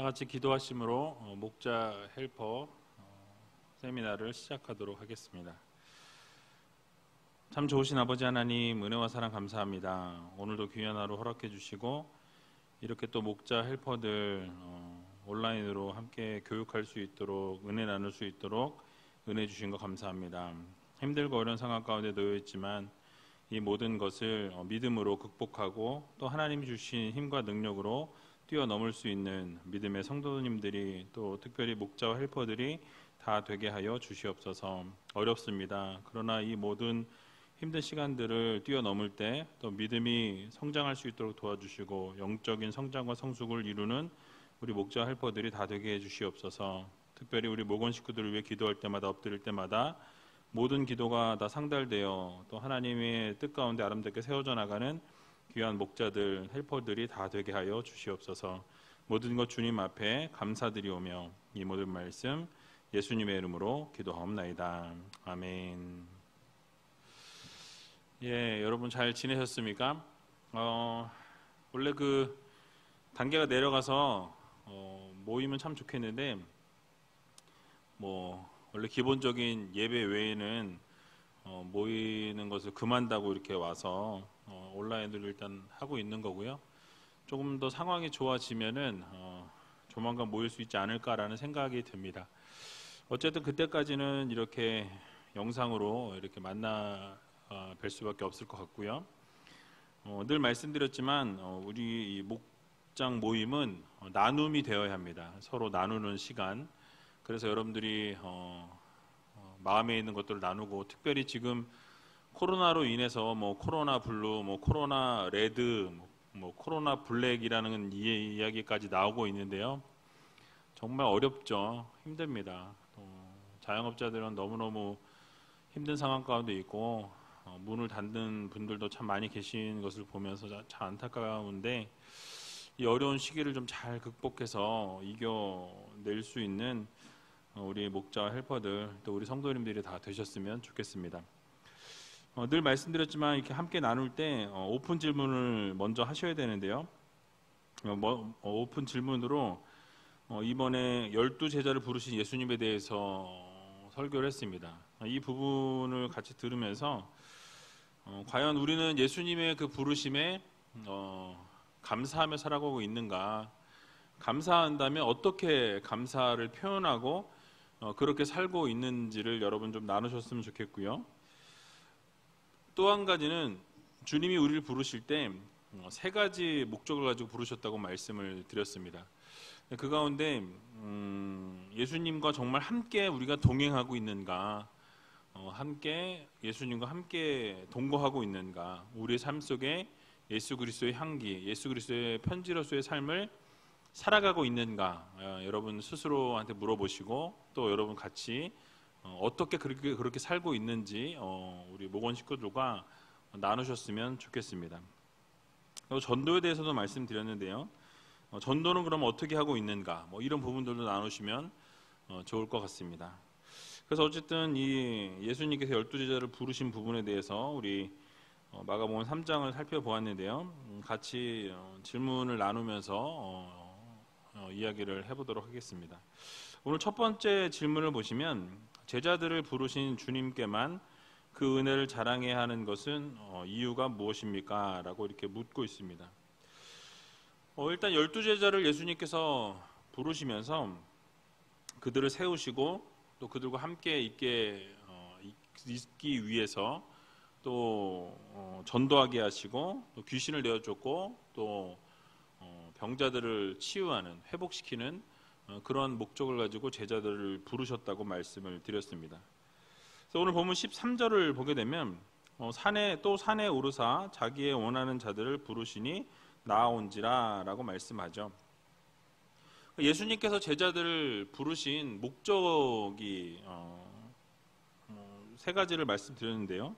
다 같이 기도하심으로 목자 헬퍼 세미나를 시작하도록 하겠습니다. 참 좋으신 아버지 하나님, 은혜와 사랑 감사합니다. 오늘도 귀한 하루 허락해 주시고 이렇게 또 목자 헬퍼들 온라인으로 함께 교육할 수 있도록, 은혜 나눌 수 있도록 은혜 주신 거 감사합니다. 힘들고 어려운 상황 가운데 놓여 있지만 이 모든 것을 믿음으로 극복하고 또 하나님이 주신 힘과 능력으로 뛰어넘을 수 있는 믿음의 성도님들이, 또 특별히 목자와 헬퍼들이 다 되게 하여 주시옵소서. 어렵습니다. 그러나 이 모든 힘든 시간들을 뛰어넘을 때 또 믿음이 성장할 수 있도록 도와주시고 영적인 성장과 성숙을 이루는 우리 목자 헬퍼들이 다 되게 해주시옵소서. 특별히 우리 목원 식구들을 위해 기도할 때마다, 엎드릴 때마다 모든 기도가 다 상달되어 또 하나님의 뜻 가운데 아름답게 세워져 나가는 귀한 목자들, 헬퍼들이 다 되게 하여 주시옵소서. 모든 것 주님 앞에 감사드리오며 이 모든 말씀 예수님의 이름으로 기도하옵나이다. 아멘. 예, 여러분 잘 지내셨습니까? 원래 그 단계가 내려가서 모이면 참 좋겠는데 원래 기본적인 예배 외에는 모이는 것을 금한다고 이렇게 와서 온라인으로 일단 하고 있는 거고요. 조금 더 상황이 좋아지면은 조만간 모일 수 있지 않을까라는 생각이 듭니다. 어쨌든 그때까지는 이렇게 영상으로 이렇게 만나 뵐 수밖에 없을 것 같고요. 늘 말씀드렸지만 우리 이 목장 모임은 나눔이 되어야 합니다. 서로 나누는 시간. 그래서 여러분들이 마음에 있는 것들을 나누고, 특별히 지금 코로나로 인해서 코로나 블루, 코로나 레드, 코로나 블랙이라는 이야기까지 나오고 있는데요. 정말 어렵죠. 힘듭니다. 자영업자들은 너무너무 힘든 상황 가운데 있고 문을 닫는 분들도 참 많이 계신 것을 보면서 참 안타까운데, 이 어려운 시기를 좀 잘 극복해서 이겨낼 수 있는 우리 목자와 헬퍼들, 또 우리 성도님들이 다 되셨으면 좋겠습니다. 늘 말씀드렸지만 이렇게 함께 나눌 때 오픈 질문을 먼저 하셔야 되는데요. 오픈 질문으로 이번에 12제자를 부르신 예수님에 대해서 설교를 했습니다. 이 부분을 같이 들으면서 과연 우리는 예수님의 그 부르심에 감사하며 살아가고 있는가, 감사한다면 어떻게 감사를 표현하고 그렇게 살고 있는지를 여러분 좀 나누셨으면 좋겠고요. 또 한 가지는 주님이 우리를 부르실 때 세 가지 목적을 가지고 부르셨다고 말씀을 드렸습니다. 그 가운데 예수님과 정말 함께 우리가 동행하고 있는가, 함께 예수님과 함께 동거하고 있는가, 우리의 삶 속에 예수 그리스도의 향기, 예수 그리스도의 편지로서의 삶을 살아가고 있는가, 여러분 스스로한테 물어보시고 또 여러분 같이 어떻게 그렇게 살고 있는지 우리 목원 식구들과 나누셨으면 좋겠습니다. 전도에 대해서도 말씀드렸는데요. 전도는 그럼 어떻게 하고 있는가, 이런 부분들도 나누시면 좋을 것 같습니다. 그래서 어쨌든 이 예수님께서 12제자를 부르신 부분에 대해서 우리 마가복음 3장을 살펴보았는데요. 같이 질문을 나누면서 이야기를 해보도록 하겠습니다. 오늘 첫 번째 질문을 보시면, 제자들을 부르신 주님께만 그 은혜를 자랑해야 하는 것은 이유가 무엇입니까? 라고 이렇게 묻고 있습니다. 일단 12제자를 예수님께서 부르시면서 그들을 세우시고 또 그들과 함께 있기 위해서 또 전도하게 하시고, 또 귀신을 내어줬고, 또 병자들을 치유하는, 회복시키는 그런 목적을 가지고 제자들을 부르셨다고 말씀을 드렸습니다. 그래서 오늘 본문 13절을 보게 되면 산에 오르사 자기의 원하는 자들을 부르시니 나아온지라 라고 말씀하죠. 예수님께서 제자들을 부르신 목적이 세 가지를 말씀드렸는데요.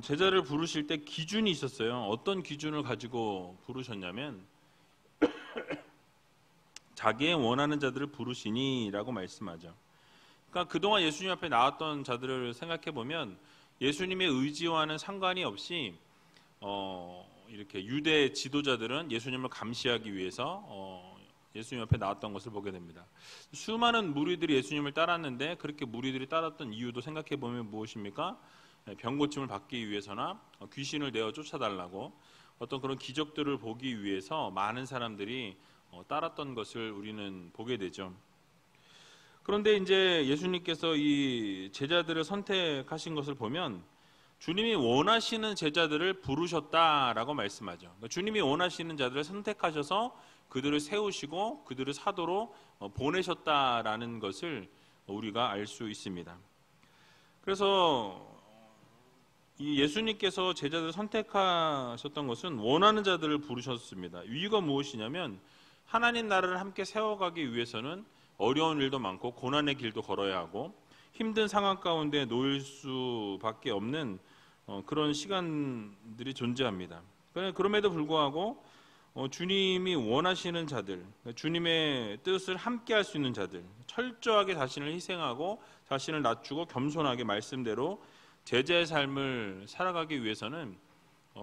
제자를 부르실 때 기준이 있었어요. 어떤 기준을 가지고 부르셨냐면 자기의 원하는 자들을 부르시니 라고 말씀하죠. 그러니까 그동안 예수님 앞에 나왔던 자들을 생각해 보면 예수님의 의지와는 상관이 없이 이렇게 유대 지도자들은 예수님을 감시하기 위해서 예수님 앞에 나왔던 것을 보게 됩니다. 수많은 무리들이 예수님을 따랐는데 그렇게 무리들이 따랐던 이유도 생각해 보면 무엇입니까? 병 고침을 받기 위해서나 귀신을 내어 쫓아달라고 어떤 그런 기적들을 보기 위해서 많은 사람들이 따랐던 것을 우리는 보게 되죠. 그런데 이제 예수님께서 이 제자들을 선택하신 것을 보면 주님이 원하시는 제자들을 부르셨다라고 말씀하죠. 그러니까 주님이 원하시는 자들을 선택하셔서 그들을 세우시고 그들을 사도로 보내셨다라는 것을 우리가 알 수 있습니다. 그래서 이 예수님께서 제자들을 선택하셨던 것은 원하는 자들을 부르셨습니다. 이유가 무엇이냐면 하나님 나라를 함께 세워가기 위해서는 어려운 일도 많고 고난의 길도 걸어야 하고 힘든 상황 가운데 놓일 수밖에 없는 그런 시간들이 존재합니다. 그럼에도 불구하고 주님이 원하시는 자들, 주님의 뜻을 함께 할 수 있는 자들, 철저하게 자신을 희생하고 자신을 낮추고 겸손하게 말씀대로 제자의 삶을 살아가기 위해서는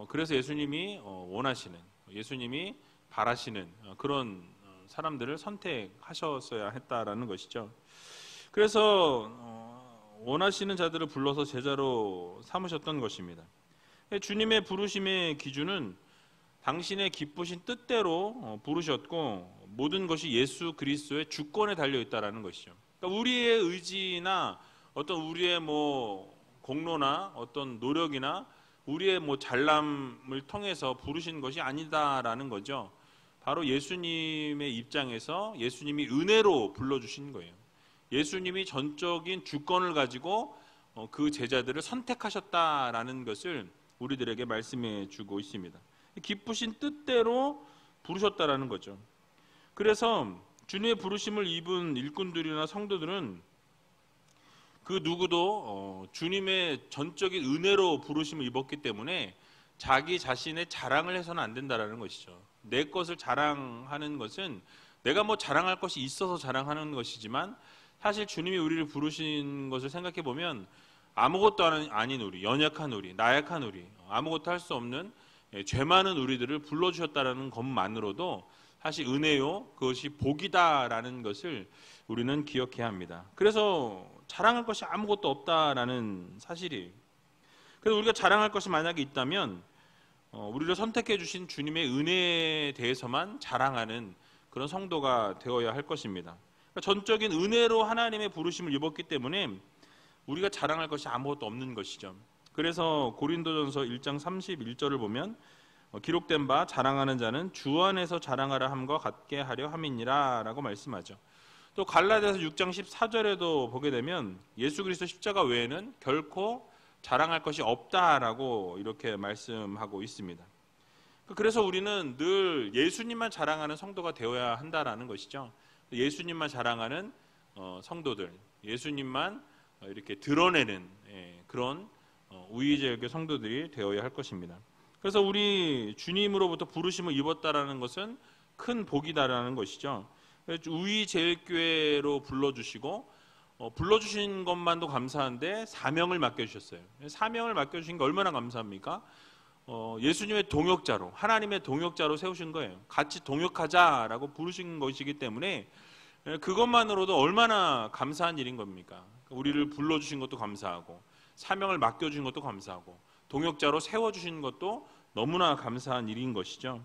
그래서 예수님이 원하시는, 예수님이 바라시는 그런 사람들을 선택하셨어야 했다라는 것이죠. 그래서 원하시는 자들을 불러서 제자로 삼으셨던 것입니다. 주님의 부르심의 기준은 당신의 기쁘신 뜻대로 부르셨고 모든 것이 예수 그리스도의 주권에 달려 있다라는 것이죠. 그러니까 우리의 의지나 어떤 우리의 공로나 어떤 노력이나 우리의 잘남을 통해서 부르신 것이 아니다라는 거죠. 바로 예수님의 입장에서 예수님이 은혜로 불러주신 거예요. 예수님이 전적인 주권을 가지고 그 제자들을 선택하셨다라는 것을 우리들에게 말씀해 주고 있습니다. 기쁘신 뜻대로 부르셨다라는 거죠. 그래서 주님의 부르심을 입은 일꾼들이나 성도들은 그 누구도 주님의 전적인 은혜로 부르심을 입었기 때문에 자기 자신의 자랑을 해서는 안 된다라는 것이죠. 내 것을 자랑하는 것은 내가 자랑할 것이 있어서 자랑하는 것이지만 사실 주님이 우리를 부르신 것을 생각해 보면 아무것도 아닌 우리, 연약한 우리, 나약한 우리, 아무것도 할 수 없는 죄 많은 우리들을 불러주셨다는 것만으로도 사실 은혜요, 그것이 복이다라는 것을 우리는 기억해야 합니다. 그래서 자랑할 것이 아무것도 없다라는 사실이에요. 그래서 우리가 자랑할 것이 만약에 있다면 우리를 선택해 주신 주님의 은혜에 대해서만 자랑하는 그런 성도가 되어야 할 것입니다. 그러니까 전적인 은혜로 하나님의 부르심을 입었기 때문에 우리가 자랑할 것이 아무것도 없는 것이죠. 그래서 고린도전서 1장 31절을 보면 기록된 바 자랑하는 자는 주 안에서 자랑하라 함과 같게 하려 함이니라 라고 말씀하죠. 또 갈라디아서 6장 14절에도 보게 되면 예수 그리스도 십자가 외에는 결코 자랑할 것이 없다라고 이렇게 말씀하고 있습니다. 그래서 우리는 늘 예수님만 자랑하는 성도가 되어야 한다라는 것이죠. 예수님만 자랑하는 성도들, 예수님만 이렇게 드러내는 그런 우위제일교 성도들이 되어야 할 것입니다. 그래서 우리 주님으로부터 부르심을 입었다라는 것은 큰 복이다라는 것이죠. 우위제일교회로 불러주시고 불러주신 것만도 감사한데 사명을 맡겨주셨어요. 사명을 맡겨주신 게 얼마나 감사합니까? 예수님의 동역자로, 하나님의 동역자로 세우신 거예요. 같이 동역하자라고 부르신 것이기 때문에 그것만으로도 얼마나 감사한 일인 겁니까? 우리를 불러주신 것도 감사하고 사명을 맡겨주신 것도 감사하고 동역자로 세워주신 것도 너무나 감사한 일인 것이죠.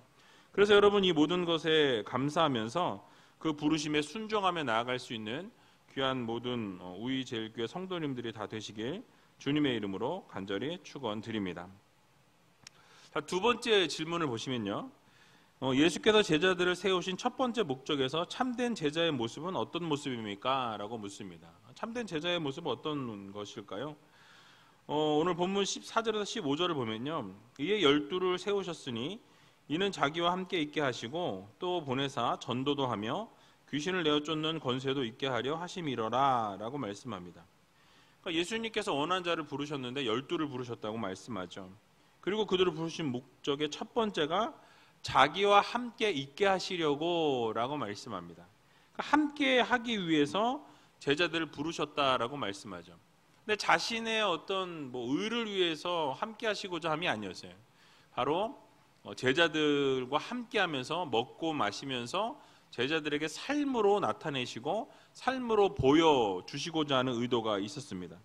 그래서 여러분 이 모든 것에 감사하면서 그 부르심에 순종하며 나아갈 수 있는 귀한 모든 우위제일교회 성도님들이 다 되시길 주님의 이름으로 간절히 축원드립니다. 자, 두 번째 질문을 보시면요. 예수께서 제자들을 세우신 첫 번째 목적에서 참된 제자의 모습은 어떤 모습입니까? 라고 묻습니다. 참된 제자의 모습은 어떤 것일까요? 오늘 본문 14절에서 15절을 보면요. 이에 12를 세우셨으니 이는 자기와 함께 있게 하시고 또 보내사 전도도 하며 귀신을 내어 쫓는 권세도 있게 하려 하심이러라 라고 말씀합니다. 그러니까 예수님께서 원한 자를 부르셨는데 12를 부르셨다고 말씀하죠. 그리고 그들을 부르신 목적의 첫 번째가 자기와 함께 있게 하시려고 라고 말씀합니다. 그러니까 함께 하기 위해서 제자들을 부르셨다라고 말씀하죠. 근데 자신의 어떤 의를 위해서 함께 하시고자 함이 아니었어요. 바로 제자들과 함께 하면서 먹고 마시면서 제자들에게 삶으로 나타내시고 삶으로 보여주시고자 하는 의도가 있었습니다.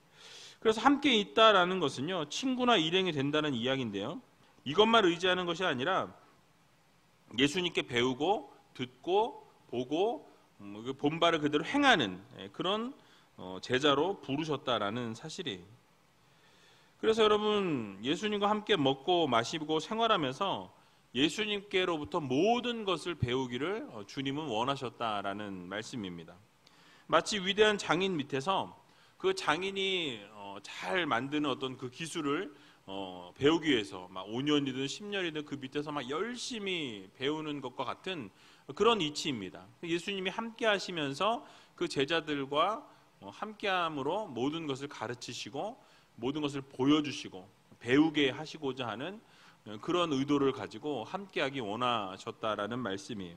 그래서 함께 있다라는 것은요, 친구나 일행이 된다는 이야기인데요, 이것만 의지하는 것이 아니라 예수님께 배우고 듣고 보고 본바를 그대로 행하는 그런 제자로 부르셨다라는 사실이에요. 그래서 여러분, 예수님과 함께 먹고 마시고 생활하면서 예수님께로부터 모든 것을 배우기를 주님은 원하셨다라는 말씀입니다. 마치 위대한 장인 밑에서 그 장인이 잘 만드는 어떤 그 기술을 배우기 위해서 막 5년이든 10년이든 그 밑에서 막 열심히 배우는 것과 같은 그런 이치입니다. 예수님이 함께 하시면서 그 제자들과 함께함으로 모든 것을 가르치시고 모든 것을 보여주시고 배우게 하시고자 하는 그런 의도를 가지고 함께하기 원하셨다라는 말씀이에요.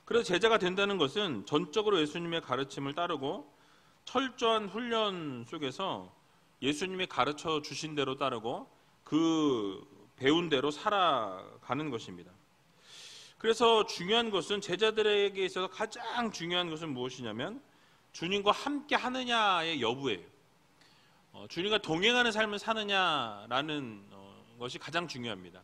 그래서 제자가 된다는 것은 전적으로 예수님의 가르침을 따르고 철저한 훈련 속에서 예수님이 가르쳐 주신 대로 따르고 그 배운 대로 살아가는 것입니다. 그래서 중요한 것은, 제자들에게 있어서 가장 중요한 것은 무엇이냐면 주님과 함께 하느냐의 여부예요. 주님과 동행하는 삶을 사느냐라는 것이 가장 중요합니다.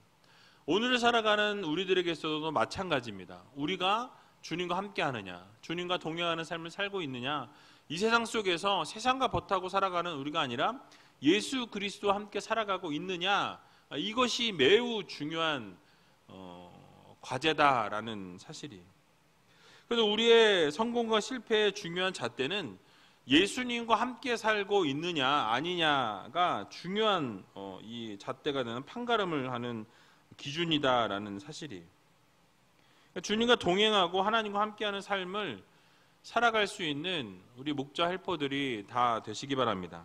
오늘을 살아가는 우리들에게 있어서도 마찬가지입니다. 우리가 주님과 함께 하느냐, 주님과 동행하는 삶을 살고 있느냐, 이 세상 속에서 세상과 벗하고 살아가는 우리가 아니라 예수 그리스도와 함께 살아가고 있느냐, 이것이 매우 중요한 과제다라는 사실이에요. 그래서 우리의 성공과 실패의 중요한 잣대는 예수님과 함께 살고 있느냐 아니냐가 중요한 이 잣대가 되는 판가름을 하는 기준이다라는 사실이에요. 주님과 동행하고 하나님과 함께하는 삶을 살아갈 수 있는 우리 목자 헬퍼들이 다 되시기 바랍니다.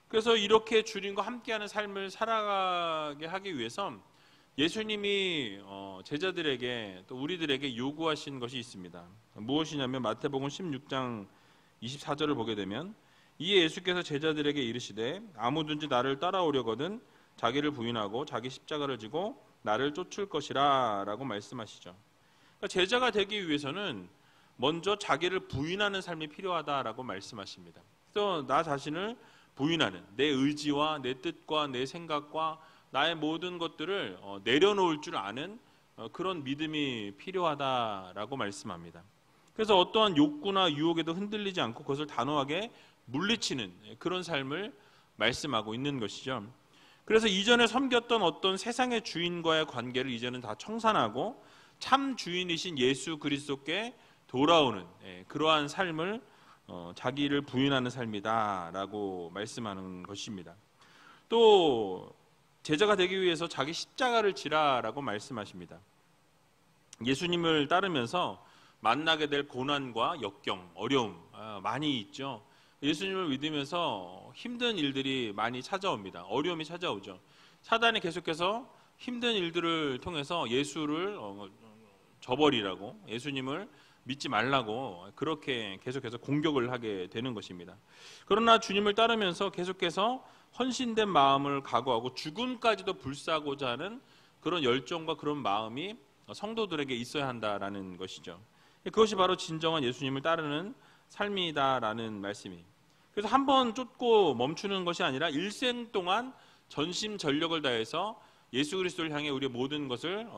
그래서 이렇게 주님과 함께하는 삶을 살아가게 하기 위해서 예수님이 제자들에게 또 우리들에게 요구하신 것이 있습니다. 무엇이냐면 마태복음 16장 24절을 보게 되면, 이에 예수께서 제자들에게 이르시되 아무든지 나를 따라오려거든 자기를 부인하고 자기 십자가를 지고 나를 쫓을 것이라 라고 말씀하시죠. 그러니까 제자가 되기 위해서는 먼저 자기를 부인하는 삶이 필요하다라고 말씀하십니다. 그래서 나 자신을 부인하는, 내 의지와 내 뜻과 내 생각과 나의 모든 것들을 내려놓을 줄 아는 그런 믿음이 필요하다라고 말씀합니다. 그래서 어떠한 욕구나 유혹에도 흔들리지 않고 그것을 단호하게 물리치는 그런 삶을 말씀하고 있는 것이죠. 그래서 이전에 섬겼던 어떤 세상의 주인과의 관계를 이제는 다 청산하고 참 주인이신 예수 그리스도께 돌아오는 그러한 삶을 자기를 부인하는 삶이다라고 말씀하는 것입니다. 또 제자가 되기 위해서 자기 십자가를 지라라고 말씀하십니다. 예수님을 따르면서 만나게 될 고난과 역경, 어려움 많이 있죠. 예수님을 믿으면서 힘든 일들이 많이 찾아옵니다. 어려움이 찾아오죠. 사단이 계속해서 힘든 일들을 통해서 예수를 저버리라고, 예수님을 믿지 말라고 그렇게 계속해서 공격을 하게 되는 것입니다. 그러나 주님을 따르면서 계속해서 헌신된 마음을 각오하고 죽음까지도 불사하고자 하는 그런 열정과 그런 마음이 성도들에게 있어야 한다라는 것이죠. 그것이 바로 진정한 예수님을 따르는 삶이다라는 말씀이. 그래서 한번 쫓고 멈추는 것이 아니라 일생 동안 전심전력을 다해서 예수 그리스도를 향해 우리의 모든 것을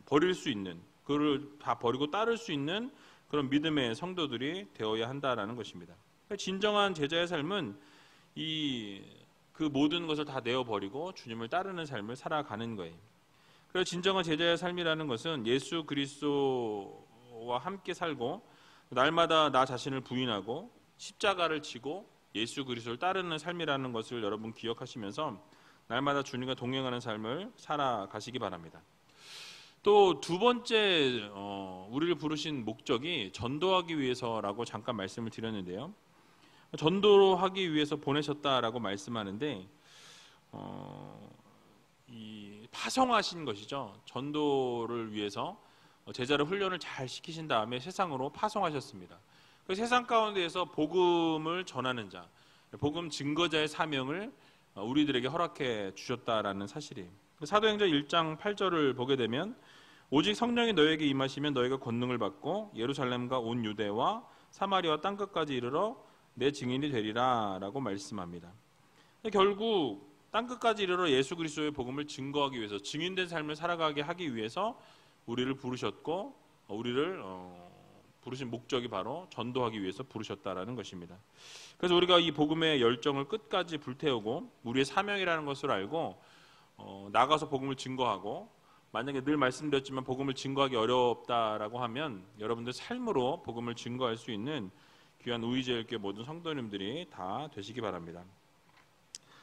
버릴 수 있는, 그를 다 버리고 따를 수 있는 그런 믿음의 성도들이 되어야 한다라는 것입니다. 진정한 제자의 삶은 그 모든 것을 다 내어버리고 주님을 따르는 삶을 살아가는 거예요. 그래서 진정한 제자의 삶이라는 것은 예수 그리스도와 함께 살고 날마다 나 자신을 부인하고 십자가를 지고 예수 그리스도를 따르는 삶이라는 것을 여러분 기억하시면서 날마다 주님과 동행하는 삶을 살아가시기 바랍니다. 또 두 번째 우리를 부르신 목적이 전도하기 위해서라고 잠깐 말씀을 드렸는데요. 전도하기 위해서 보내셨다라고 말씀하는데 이 파송하신 것이죠. 전도를 위해서 제자를 훈련을 잘 시키신 다음에 세상으로 파송하셨습니다. 그 세상 가운데에서 복음을 전하는 자, 복음 증거자의 사명을 우리들에게 허락해 주셨다라는 사실이에요. 사도행전 1장 8절을 보게 되면 오직 성령이 너에게 임하시면 너희가 권능을 받고 예루살렘과 온 유대와 사마리아 땅끝까지 이르러 내 증인이 되리라 라고 말씀합니다. 결국 땅끝까지 이르러 예수 그리스도의 복음을 증거하기 위해서, 증인된 삶을 살아가게 하기 위해서 우리를 부르셨고, 우리를 부르신 목적이 바로 전도하기 위해서 부르셨다라는 것입니다. 그래서 우리가 이 복음의 열정을 끝까지 불태우고 우리의 사명이라는 것을 알고 나가서 복음을 증거하고, 만약에 늘 말씀드렸지만 복음을 증거하기 어렵다라고 하면 여러분들 삶으로 복음을 증거할 수 있는 귀한 우이제일교회 모든 성도님들이 다 되시기 바랍니다.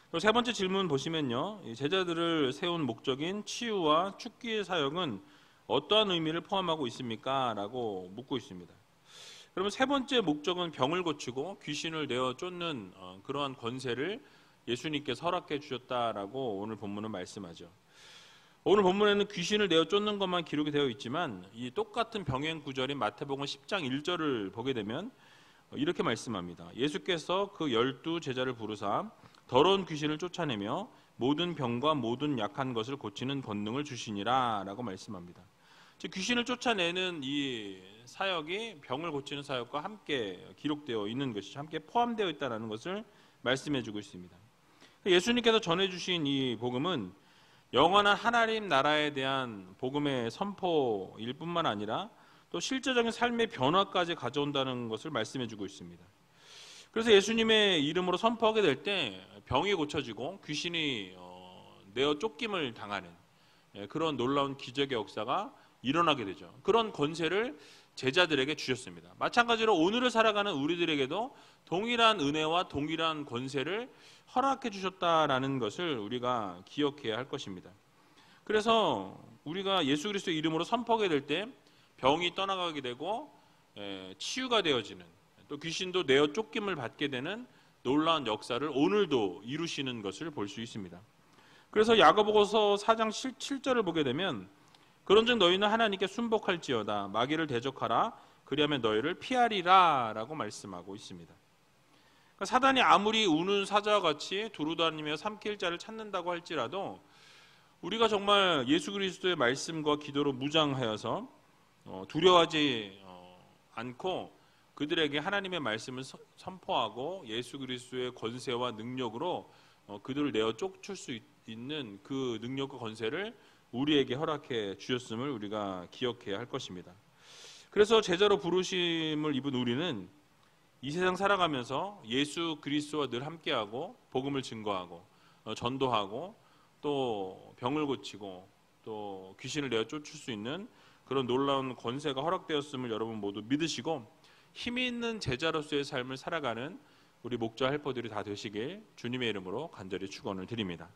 그리고 세 번째 질문 보시면요, 제자들을 세운 목적인 치유와 축기의 사역은 어떠한 의미를 포함하고 있습니까? 라고 묻고 있습니다. 그러면 세 번째 목적은 병을 고치고 귀신을 내어 쫓는 그러한 권세를 예수님께서 허락해 주셨다라고 오늘 본문은 말씀하죠. 오늘 본문에는 귀신을 내어 쫓는 것만 기록이 되어 있지만 이 똑같은 병행 구절인 마태복음 10장 1절을 보게 되면 이렇게 말씀합니다. 예수께서 그 12 제자를 부르사 더러운 귀신을 쫓아내며 모든 병과 모든 약한 것을 고치는 권능을 주시니라 라고 말씀합니다. 즉 귀신을 쫓아내는 이 사역이 병을 고치는 사역과 함께 기록되어 있는 것이죠. 함께 포함되어 있다는 것을 말씀해주고 있습니다. 예수님께서 전해주신 이 복음은 영원한 하나님 나라에 대한 복음의 선포일 뿐만 아니라 또 실제적인 삶의 변화까지 가져온다는 것을 말씀해주고 있습니다. 그래서 예수님의 이름으로 선포하게 될 때 병이 고쳐지고 귀신이 내어 쫓김을 당하는 그런 놀라운 기적의 역사가 일어나게 되죠. 그런 권세를 제자들에게 주셨습니다. 마찬가지로 오늘을 살아가는 우리들에게도 동일한 은혜와 동일한 권세를 허락해 주셨다라는 것을 우리가 기억해야 할 것입니다. 그래서 우리가 예수 그리스도의 이름으로 선포하게 될 때 병이 떠나가게 되고 치유가 되어지는, 또 귀신도 내어 쫓김을 받게 되는 놀라운 역사를 오늘도 이루시는 것을 볼 수 있습니다. 그래서 야고보서 4장 7절을 보게 되면 그런즉 너희는 하나님께 순복할지어다 마귀를 대적하라 그리하면 너희를 피하리라 라고 말씀하고 있습니다. 그러니까 사단이 아무리 우는 사자와 같이 두루다니며 삼킬 자를 찾는다고 할지라도 우리가 정말 예수 그리스도의 말씀과 기도로 무장하여서 두려워하지 않고 그들에게 하나님의 말씀을 선포하고 예수 그리스도의 권세와 능력으로 그들을 내어 쫓을 수 있는 그 능력과 권세를 우리에게 허락해 주셨음을 우리가 기억해야 할 것입니다. 그래서 제자로 부르심을 입은 우리는 이 세상 살아가면서 예수 그리스도와 늘 함께하고 복음을 증거하고 전도하고 또 병을 고치고 또 귀신을 내어 쫓을 수 있는 그런 놀라운 권세가 허락되었음을 여러분 모두 믿으시고 힘이 있는 제자로서의 삶을 살아가는 우리 목자 헬퍼들이 다 되시길 주님의 이름으로 간절히 축원을 드립니다.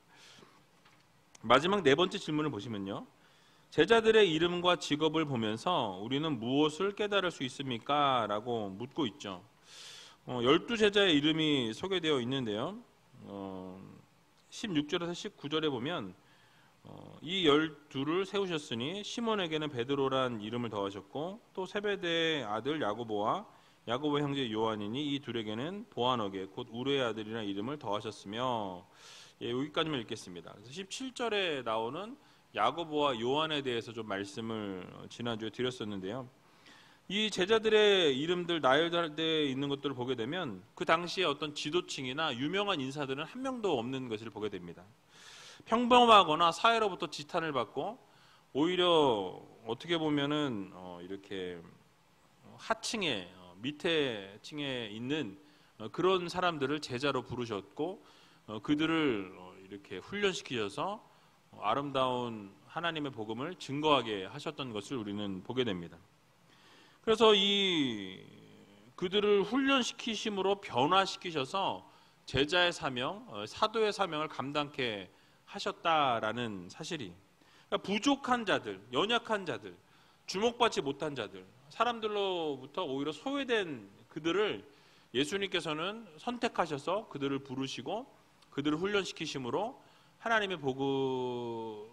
마지막 네 번째 질문을 보시면요, 제자들의 이름과 직업을 보면서 우리는 무엇을 깨달을 수 있습니까? 라고 묻고 있죠. 12 제자의 이름이 소개되어 있는데요, 16절에서 19절에 보면 이 12를 세우셨으니 시몬에게는 베드로란 이름을 더하셨고 또 세베대의 아들 야고보와 야고보 형제 요한이니 이 둘에게는 보아너게 곧 우르의 아들이라는 이름을 더하셨으며, 여기까지만 읽겠습니다. 17절에 나오는 야고보와 요한에 대해서 좀 말씀을 지난주에 드렸었는데요, 이 제자들의 이름들 나열되어 있는 것들을 보게 되면 그 당시에 어떤 지도층이나 유명한 인사들은 한 명도 없는 것을 보게 됩니다. 평범하거나 사회로부터 지탄을 받고 오히려 어떻게 보면은 이렇게 하층에 밑에 층에 있는 그런 사람들을 제자로 부르셨고 그들을 이렇게 훈련시키셔서 아름다운 하나님의 복음을 증거하게 하셨던 것을 우리는 보게 됩니다. 그래서 그들을 훈련시키심으로 변화시키셔서 제자의 사명, 사도의 사명을 감당케 하셨다라는 사실이, 그러니까 부족한 자들, 연약한 자들, 주목받지 못한 자들, 사람들로부터 오히려 소외된 그들을 예수님께서는 선택하셔서 그들을 부르시고 그들을 훈련시키심으로 하나님의 복음의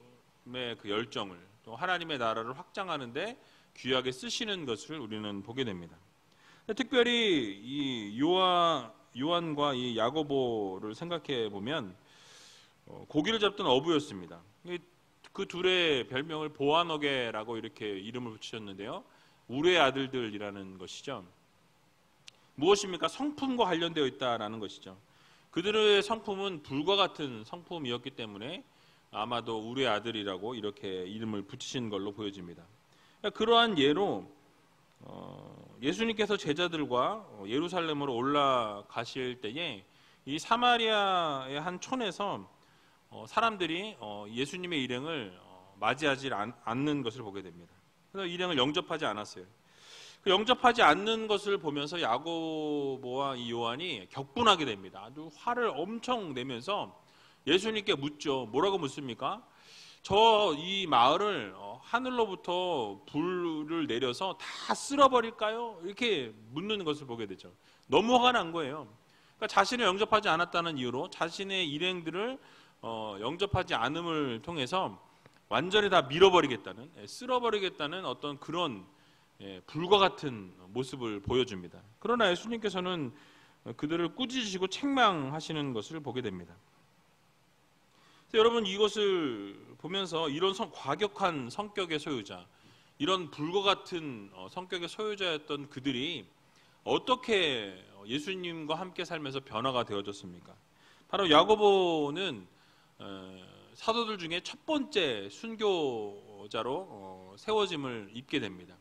그 열정을 또 하나님의 나라를 확장하는데 귀하게 쓰시는 것을 우리는 보게 됩니다. 특별히 이 요한과 이 야고보를 생각해 보면 고기를 잡던 어부였습니다. 그 둘의 별명을 보아너게라고 이렇게 이름을 붙이셨는데요. 우레의 아들들이라는 것이죠. 무엇입니까? 성품과 관련되어 있다라는 것이죠. 그들의 성품은 불과 같은 성품이었기 때문에 아마도 우레의 아들이라고 이렇게 이름을 붙이신 걸로 보여집니다. 그러한 예로 예수님께서 제자들과 예루살렘으로 올라가실 때에 이 사마리아의 한 촌에서 사람들이 예수님의 일행을 맞이하지 않는 것을 보게 됩니다. 그래서 일행을 영접하지 않았어요. 그 영접하지 않는 것을 보면서 야고보와 이 요한이 격분하게 됩니다. 아주 화를 엄청 내면서 예수님께 묻죠. 뭐라고 묻습니까? 저 이 마을을 하늘로부터 불을 내려서 다 쓸어버릴까요? 이렇게 묻는 것을 보게 되죠. 너무 화가 난 거예요. 그러니까 자신을 영접하지 않았다는 이유로 자신의 일행들을 영접하지 않음을 통해서 완전히 다 밀어버리겠다는, 쓸어버리겠다는 어떤 그런 불과 같은 모습을 보여줍니다. 그러나 예수님께서는 그들을 꾸짖으시고 책망하시는 것을 보게 됩니다. 여러분, 이것을 보면서 이런 과격한 성격의 소유자, 이런 불과 같은 성격의 소유자였던 그들이 어떻게 예수님과 함께 살면서 변화가 되어졌습니까? 바로 야고보는 사도들 중에 첫 번째 순교자로 세워짐을 입게 됩니다.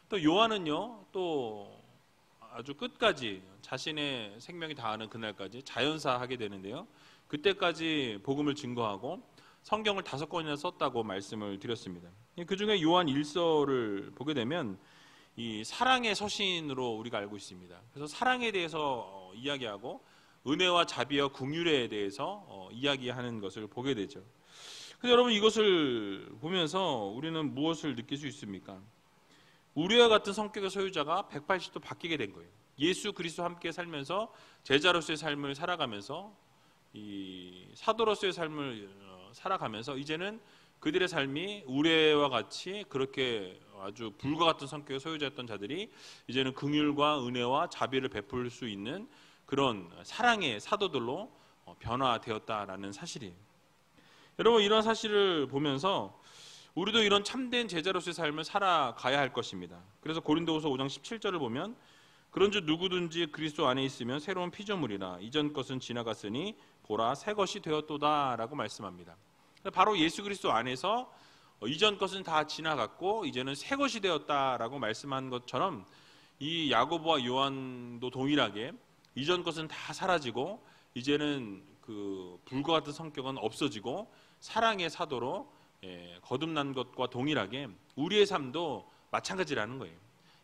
또 요한은요, 또 아주 끝까지 자신의 생명이 다하는 그날까지 자연사하게 되는데요. 그때까지 복음을 증거하고 성경을 5권이나 썼다고 말씀을 드렸습니다. 그 중에 요한 1서를 보게 되면 이 사랑의 서신으로 우리가 알고 있습니다. 그래서 사랑에 대해서 이야기하고 은혜와 자비와 긍휼에 대해서 이야기하는 것을 보게 되죠. 그래서 여러분, 이것을 보면서 우리는 무엇을 느낄 수 있습니까? 우리와 같은 성격의 소유자가 180도 바뀌게 된 거예요. 예수 그리스도와 함께 살면서 제자로서의 삶을 살아가면서 이 사도로서의 삶을 살아가면서 이제는 그들의 삶이 우레와 같이 그렇게 아주 불과 같은 성격의 소유자였던 자들이 이제는 긍휼과 은혜와 자비를 베풀 수 있는 그런 사랑의 사도들로 변화되었다라는 사실이에요. 여러분, 이런 사실을 보면서 우리도 이런 참된 제자로서의 삶을 살아가야 할 것입니다. 그래서 고린도후서 5장 17절을 보면 그런즉 누구든지 그리스도 안에 있으면 새로운 피조물이라 이전 것은 지나갔으니 보라 새 것이 되었도다라고 말씀합니다. 바로 예수 그리스도 안에서 이전 것은 다 지나갔고 이제는 새 것이 되었다라고 말씀한 것처럼 이 야고보와 요한도 동일하게 이전 것은 다 사라지고 이제는 그 불과 같은 성격은 없어지고 사랑의 사도로 거듭난 것과 동일하게 우리의 삶도 마찬가지라는 거예요.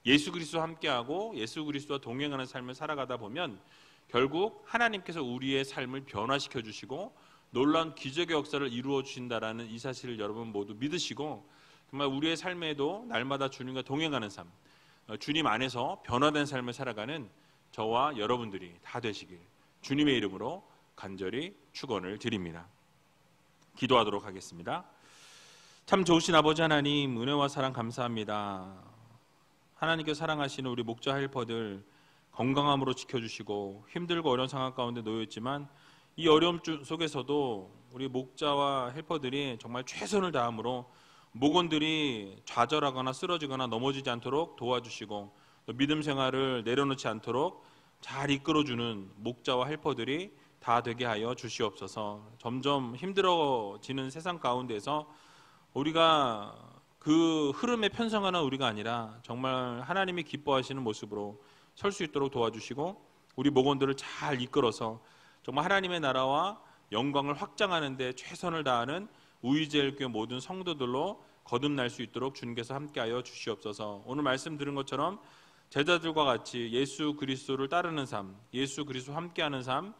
예수 그리스도와 함께하고 예수 그리스도와 동행하는 삶을 살아가다 보면 결국 하나님께서 우리의 삶을 변화시켜 주시고 놀라운 기적의 역사를 이루어 주신다라는 이 사실을 여러분 모두 믿으시고 정말 우리의 삶에도 날마다 주님과 동행하는 삶, 주님 안에서 변화된 삶을 살아가는 저와 여러분들이 다 되시길 주님의 이름으로 간절히 축원을 드립니다. 기도하도록 하겠습니다. 참 좋으신 아버지 하나님, 은혜와 사랑 감사합니다. 하나님께서 사랑하시는 우리 목자 헬퍼들 건강함으로 지켜주시고 힘들고 어려운 상황 가운데 놓여있지만 이 어려움 속에서도 우리 목자와 헬퍼들이 정말 최선을 다함으로 목원들이 좌절하거나 쓰러지거나 넘어지지 않도록 도와주시고 또 믿음 생활을 내려놓지 않도록 잘 이끌어주는 목자와 헬퍼들이 다 되게 하여 주시옵소서. 점점 힘들어지는 세상 가운데서 우리가 그 흐름에 편성하는 우리가 아니라 정말 하나님이 기뻐하시는 모습으로 설 수 있도록 도와주시고 우리 목원들을 잘 이끌어서 정말 하나님의 나라와 영광을 확장하는 데 최선을 다하는 우이제일교회 모든 성도들로 거듭날 수 있도록 주님께서 함께하여 주시옵소서. 오늘 말씀 들은 것처럼 제자들과 같이 예수 그리스도를 따르는 삶, 예수 그리스도와 함께하는 삶,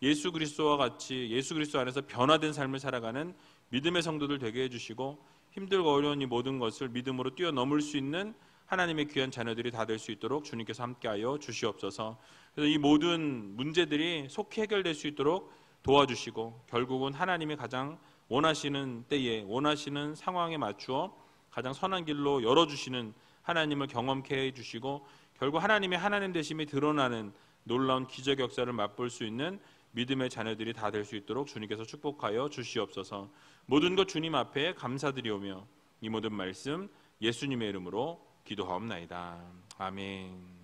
예수 그리스도와 같이 예수 그리스도 안에서 변화된 삶을 살아가는 믿음의 성도들 되게 해주시고 힘들고 어려운 이 모든 것을 믿음으로 뛰어넘을 수 있는 하나님의 귀한 자녀들이 다 될 수 있도록 주님께서 함께하여 주시옵소서. 그래서 이 모든 문제들이 속히 해결될 수 있도록 도와주시고 결국은 하나님이 가장 원하시는 때에 원하시는 상황에 맞추어 가장 선한 길로 열어주시는 하나님을 경험케 해주시고 결국 하나님의 하나님 되심이 드러나는 놀라운 기적 역사를 맛볼 수 있는 믿음의 자녀들이 다 될 수 있도록 주님께서 축복하여 주시옵소서. 모든 것 주님 앞에 감사드리오며 이 모든 말씀 예수님의 이름으로 기도하옵나이다. 아멘.